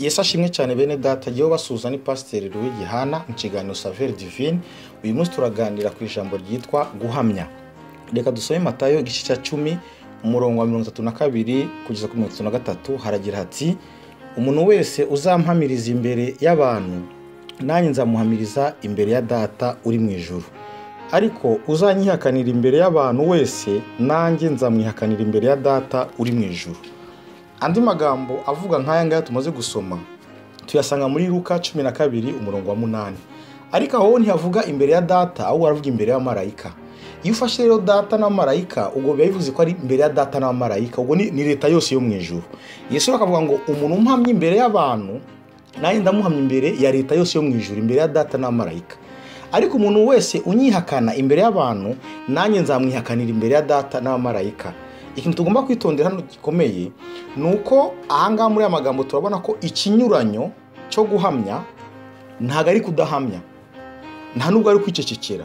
Yesu ashimwe cyane bene data, giye basuza ni Pasteur Louis Gihana mu kiganiro Saveur Divine. Uyu munsi turaganira ku ijambo ryitwa guhamya. Reka dusome Matayo igice cya 10 umurongo wa 32 kugeza ku 33. Haragira hati, umuntu wese uzampamiriza imbere y'abantu nanjye nzamuhamiriza imbere ya data uri mu ijuru, ariko uzanyihakanira imbere y'abantu wese nanjye nzamwihakanira imbere ya data uri mu ijuru. Andi magambo avuga nk'aya ngaya tumaze gusoma tuyasanga muri Luka 12 umurongo wa 8. Ariko aho ntihavuga imbere ya data, ahubwo aravuga imbere ya marayika. Iyo ufashe rero data na marayika, ubwo bivuze ko ari imbere ya data na marayika, ubwo ni leta yose yo mu ijuru. Yesu akavuga ngo umuntu umpamye imbere y'abantu nanjye ndamuhamya imbere ya leta yose yo mu ijuru, imbere ya data na marayika. Ariko umuntu wese unyihakana imbere y'abantu nanjye nzamwihakanira imbere ya data na marayika. Ikintu tugomba kwitondera hano gikomeye nuko ahanga muri aya magambo turabona ko ikinyuranyo cyo guhamya ntago ari kudahamya, nta nubwo ari kwicecekera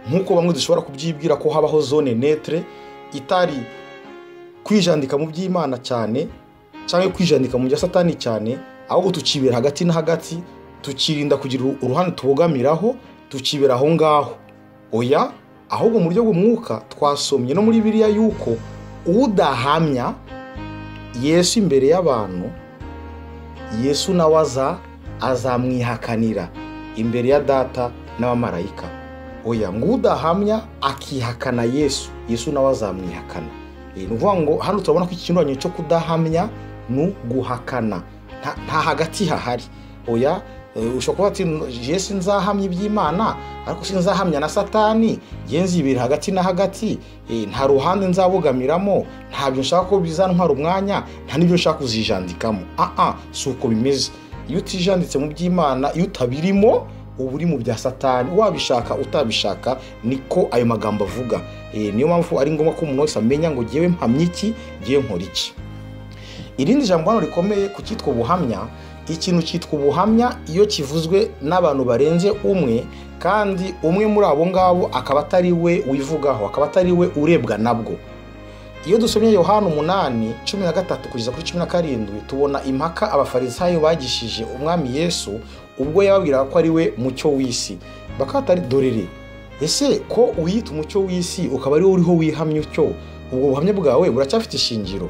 nkuko bamwe dushobora kubyibwira ko habaho zone neutre itari kwijandika mu by'Imana cyane cyangwa kwijandika mu bya Satani cyane, ahubwo tukibera hagati na hagati, tukirinda kugira uruhande tubogamiraho, tukibera aho ngaho. Oya, ahubwo mu buryo bw'umwuka twasomye no muri Bibiliya yuko udahamya Yesu imbere y'abantu, Yesu nawe azamwihakanira imbere ya data n'abamarayika. Oya, ngo udahamya akihakana Yesu nawe azamwihakana. Ni ukuvuga ngo hano turabona ko ikinyuranyo cyo kudahamya no guhakana nta hagati hahari. Oya, ushobora kuba ati Yesu nzahamya iby'Imana ariko sinzahamya na Satani, yenzibira hagati na hagati, nta ruhande nzabogamiramo, ntabyo nshaka ko bizantwara umwanya, nta nibyo nshaka kuzijandikamo. Suko bimeze. Iyo utijanditse mu by'Imana, iyo utabirimo uba uri mu bya Satani, wabishaka utabishaka, niko ayo magambo avuga. Niyo mpamvu ari ngombwa ko umuntu wese amenya ngo giyewe mpamya iki, giye nkora iki. Irindi jambo hano rikomeye ku cyitwa ubuhamya, ikintu cyitwa ubuhamya iyo kivuzwe n'abantu barenze umwe, kandi umwe muri abo ngabo akaba atari we wivugaho, akaba atari we urebwa nabwo. Iyo dusomye Yohana 8:13 kugeza kuri 17 tubona impaka abafarisayo bagishije umwami Yesu ubwo yababwiraga ko ari we mucyo w'isi. Bakatari dorere, ese ko uyita umucyo w'isi ukaba ari wo uriho wihamya utyo, ubwo buhamya bwawe buracyafite ishingiro?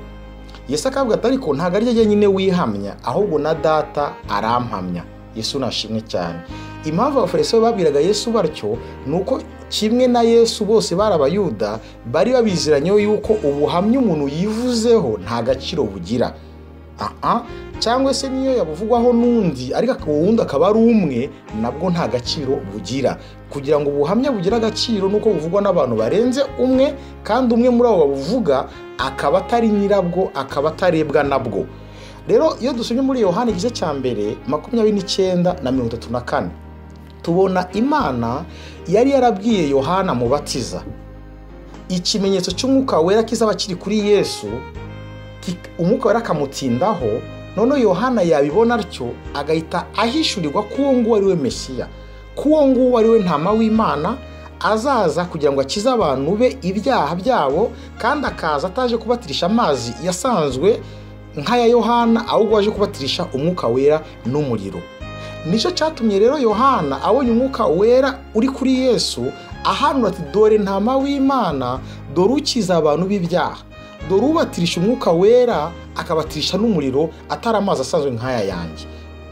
Yesu akavuga ati ariko ntago ari je nyine wihamya, ahubwo na data arampamya. Yesu nashimwe cyane. Impamvu abafarisayo babwiraga Yesu batyo nuko kimwe na Yesu bose barabayuda bari babiziranyeho yuko ubuhamya umuntu yivuzeho nta gaciro bugira. Cyangwa se niyo yabuvugwaho n'undi ariko uwundi akaba ari umwe, nabwo nta gaciro bugira. Kugira ngo ubuhamya bugira agaciro nuko buvugwa n'abantu barenze umwe, kandi umwe muri abo babuvuga akaba atari nyirabwo, akaba atarebwa nabwo. Rero iyo dusomye muri Yohana igice cya 29:34 tubona Imana yari yarabwiye Yohana mubatiza ikimenyetso cy'umwuka wera kizaba kiri kuri Yesu, umwuka wera akamutindaho. None Yohana yabibona atyo agahita ahishurirwa ko uwo nguwo ari we Mesiya, ko uwo nguwo ari we ntama w'Imana azaza kugira ngo akize abantu be ibyaha byabo, kandi akaza ataje kubatirisha amazi yasanzwe nk'aya Yohana, ahubwo aje kubatirisha umwuka wera n'umuriro. Nicyo cyatumye rero Yohana abonye umwuka wera uri kuri Yesu ahanura ati dore ntama w'Imana, dore ukiza abantu b'ibyaha, dore ubatirisha umwuka wera akabatirisha n'umuriro atari amazi asanzwe nk'aya yanjye.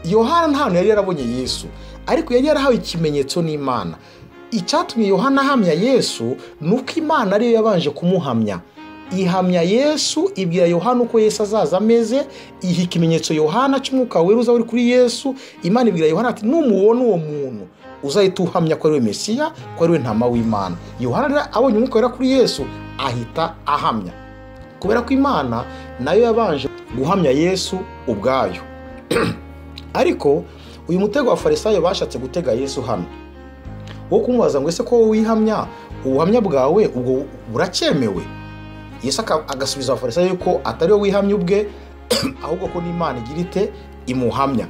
Yohana nta yari yarabonye Yesu, ariko yari yarahawe ikimenyetso n'Imana. Icyatumye Yohana ahamya Yesu nuko Imana ariyo yabanje kumuhamya. Ihamya Yesu, ibwira Yohana uko Yesu azaza ameze, iha ikimenyetso Yohana cy'umwuka wera uza uri kuri Yesu. Imana ibwira Yohana ati numubona uwo muntu uzahita uhamya ko ari we Mesiya, ko ari we ntama w'Imana. Yohana abonye umwuka wera kuri Yesu ahita ahamya, kubera ko Imana nayo yabanje guhamya Yesu ubwayo. Ariko uyu mutego wa Farisayo bashatse gutega Yesu hano wo kumubaza ngo ese ko wihamya, ubuhamya bwawe ubwo buracyemewe? Yesu agasubiza abafarisayo yuko atari we wihamya ubwe, ahubwo ko n'Imana igira ite imuhamya.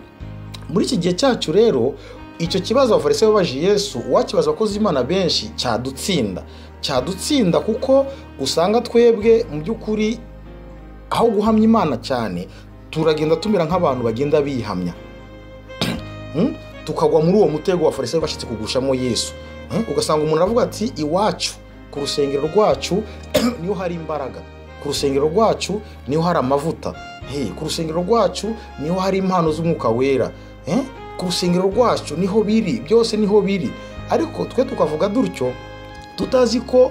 Muri iki gihe cyacu rero icyo kibazo abafarisayo baje Yesu, wakibaza abakozi Imana benshi cyadutsinda kuko usanga twebwe mu by'ukuri aho guhamya Imana cyane turagenda tumera nk'abantu bagenda bihamya, tukagwa muri uwo mutego wa Farisayo bashatse kugushamo Yesu. Ugasanga umuntu aravuga ati iwacu ku rusengero rwacu niho hari imbaraga, ku rusengero rwacu niho hari amavuta, ku rusengero rwacu niho hari impano z'Umwuka Wera, ku rusengero rwacu niho biri, byose niho biri. Ariko twe tukavuga dutyo tutazi ko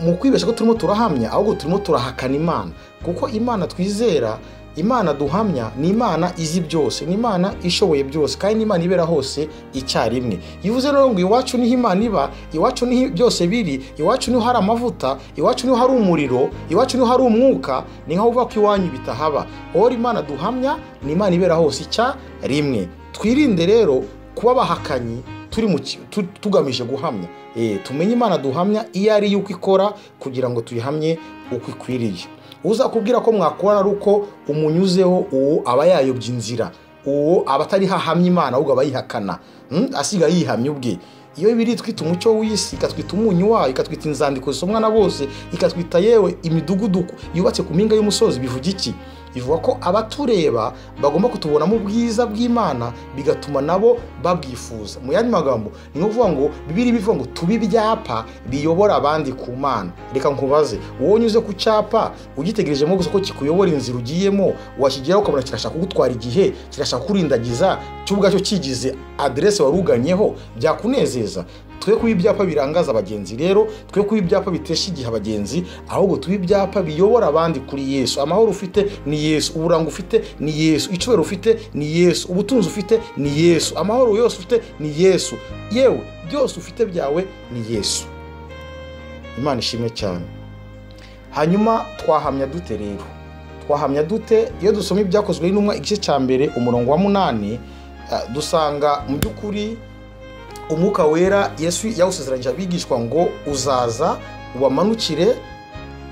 mu kwibesha ko turimo turahamya, ahubwo turimo turahakana Imana. Kuko Imana twizera, Imana duhamya ni Imana izi byose, ni Imana ishoboye byose, kandi ni Imana ibera hose icyarimwe. Yivuze rero ngo iwacu niho Imana iba, iwacu niho byose biri, iwacu niho hari amavuta, iwacu niho hari umuriro, iwacu niho hari umwuka, ni nkaho uvuga ko iwanyu bitahaba. Ora Imana duhamya ni Imana ibera hose icyarimwe. Twirinde rero kuba bahakanyi tugamije guhamya. Tumenye Imana duhamya iyo ari yuko ikora, kugira ngo tuyihamye uko ikwiriye. Uzakubwira ko mwakorana ari uko umunyuzeho, uwo aba yayobye inzira, uwo aba atari hahamya Imana ahubwo aba yihakana, asiga yihamya ubwe. Iyo biri twita umucyo w'isi, ikatwita umunyu wayo, ikatwita inzandiko zisomwa na bose, ikatwita yewe imidugudu yubatse ku mpinga y'umusozi, bivuga iki? Bivuga ko abatureba bagomba kutubonamo ubwiza bw'Imana, bigatuma nabo babwifuza. Mu yandi magambo ni ukuvuga ngo Bibiliya bivuga ngo tubi ibyapa biyobora abandi ku Mana. Reka nkubaze, wowe unyuze ku cyapa ugitegerejemo gusa ko kikuyobora inzira ugiyemo, wakigeraho ukabona kirashaka kugutwara igihe, kirashaka kurindagiza, cyo ubwacyo kigize adresse waruganyeho, byakunezeza? Twe kuba ibyapa birangaza abagenzi rero, twe kuba ibyapa bitesha igihe abagenzi, ahubwo tuba ibyapa biyobora abandi kuri Yesu. Amahoro ufite ni Yesu, uburanga ufite ni Yesu, icubero ufite ni Yesu, ubutunzi ufite ni Yesu, amahoro yose ufite ni Yesu, yewe byose ufite byawe ni Yesu. Imana ishimwe cyane. Hanyuma twahamya dute rero? Twahamya dute? Iyo dusoma ibyakozwe n'intumwa igice cya mbere umurongo wa 8, dusanga mu by'ukuri Umwuka Wera Yesu yawusezeranyije abigishwa ngo uzaza ubamanukire,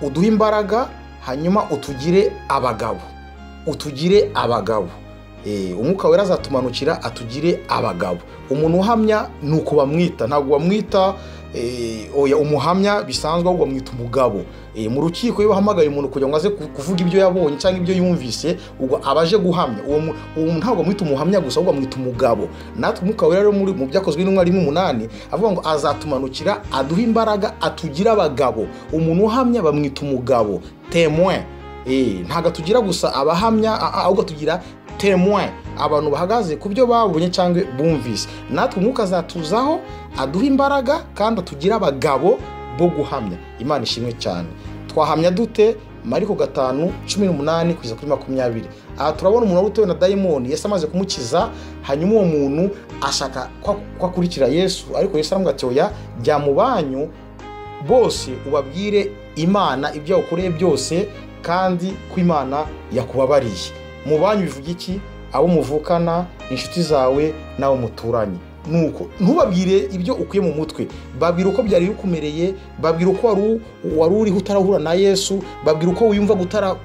uduhe imbaraga, hanyuma utugire abagabo, utugire abagabo. Umwuka Wera azatumanukira atugire abagabo. Umuntu uhamya nuko bamwita, ntabwo bamwita oya umuhamya bisanzwe, ahubwo bamwita umugabo. Mu rukiko iyo bahamagaye umuntu kugira ngo aze kuvuga ibyo yabonye cyangwa ibyo yumvise, ubwo abaje guhamya, uwo ntabwo bamwita umuhamya gusa, ahubwo bamwita umugabo. Natwe Umwuka Wera rero mu byakozwe n'intumwa 1:8 avuga ngo azatumanukira aduhe imbaraga atugira abagabo. Umuntu uhamya bamwita umugabo, témoin. Ntago tugira gusa abahamya, ahubwo tugira témoin, abantu bahagaze ku byo babonye cyangwa bumvise. Natwe Umwuka azatuzaho aduha imbaraga kandi atugira abagabo bo guhamya. Imana ishimwe cyane. Twahamya dute? Mariko 5:18 kugeza kuri 20. Aha turabona umuntu wari utewe na dayimoni, Yesu amaze kumukiza, hanyuma uwo muntu ashaka kwakurikira Yesu, ariko Yesu aramubwira ati oya, jya mu banyu bose ubabwire Imana ibyo yakoreye byose, kandi ko Imana yakubabariye. Mu banyu bivuga iki? Abo muvukana, inshuti zawe, nawo muturanye. Nuko ntubabwire ibyo ukuye mu mutwe, babwira uko byari bikumereye, babwira uko wari uriho utarahura na Yesu, babwira uko wiyumva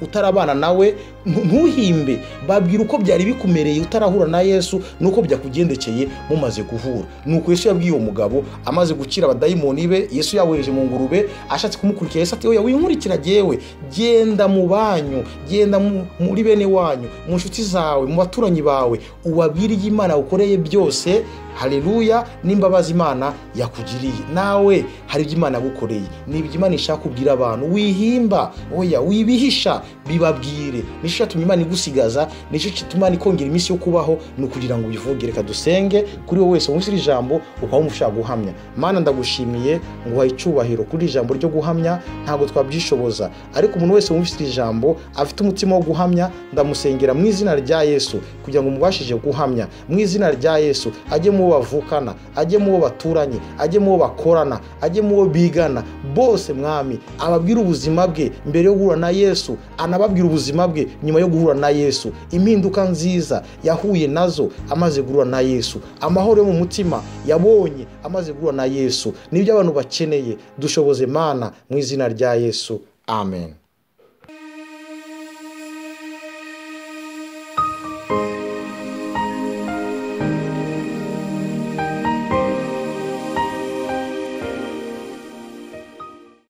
utarabana nawe. Ntuhimbe, babwira uko byari bikumereye utarahura na Yesu, nuko byakugendekeye mumaze guhura. Nuko Yesu yabwiye uwo mugabo amaze gukira abadayimoni be, Yesu yawereje mu ngurube, ashatse kumukurikira. Yesu ati oya, winkurikira jewe, genda mu banyu, genda muri bene wanyu, mu nshuti zawe, mu baturanyi bawe, ubabwire Imana ukoreye byose. Haleluya, n'imbabazi Imana yakugiriye. Nawe hari ibyo Imana yagukoreye, n'ibyo Imana ishaka kubwira abantu. Wihimba, oya wibihisha, bibabwire. Nico cyatuma Imana igusigaza, nico cyatuma ikongera iminsi yo kubaho, no kugira ngo bivuge. Reka dusenge kuri wowe wese wumvise ijambo ukaba umushaka guhamya. Mana ndagushimiye ngo uhaye icyubahiro kuri ijambo ryo guhamya, ntabwo twabyishoboza, ariko umuntu wese wumvise ijambo afite umutima wo guhamya, ndamusengera mu izina rya Yesu kugira ngo mubashije guhamya mu izina rya Yesu. Ajye mu bavukana, ajye mu baturanye, ajye mu bakorana, ajye mu bigana, bose Mwami ababwira ubuzima bwe mbere yo guhura na Yesu, anababwira ubuzima bwe nyuma yo guhura na Yesu, impinduka nziza yahuye nazo amaze guhura na Yesu, amahoro yo mu mutima yabonye amaze guhura na Yesu. Nibyo abantu bakeneye, dushoboze Mana mu izina rya Yesu, amen.